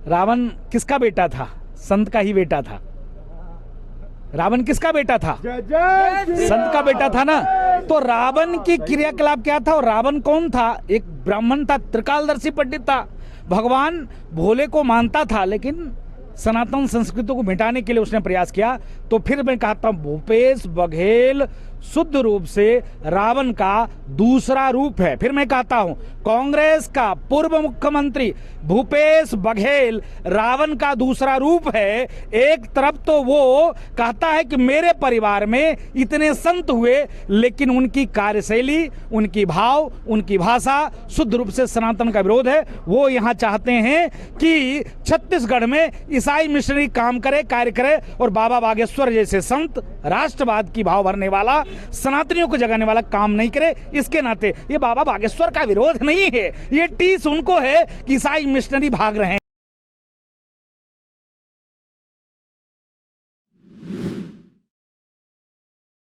रावण किसका बेटा था? संत का ही बेटा था। रावण किसका बेटा था? संत का बेटा था ना। तो रावण की क्रियाकलाप क्या था? और रावण कौन था? एक ब्राह्मण था, त्रिकालदर्शी पंडित था, भगवान भोले को मानता था, लेकिन सनातन संस्कृति को मिटाने के लिए उसने प्रयास किया। तो फिर मैं कहता हूं, भूपेश बघेल शुद्ध रूप से रावण का दूसरा रूप है। फिर मैं कहता हूं, कांग्रेस का पूर्व मुख्यमंत्री भूपेश बघेल रावण का दूसरा रूप है। एक तरफ तो वो कहता है कि मेरे परिवार में इतने संत हुए, लेकिन उनकी कार्यशैली, उनकी भाव, उनकी भाषा शुद्ध रूप से सनातन का विरोध है। वो यहाँ चाहते हैं कि छत्तीसगढ़ में ईसाई मिशनरी काम करे, कार्य करे, और बाबा बागेश्वर जैसे संत, राष्ट्रवाद की भाव भरने वाला, सनातनियों को जगाने वाला काम नहीं करे। इसके नाते ये बाबा बागेश्वर का विरोध नहीं है, ये टीस उनको है कि ईसाई मिशनरी भाग रहे हैं।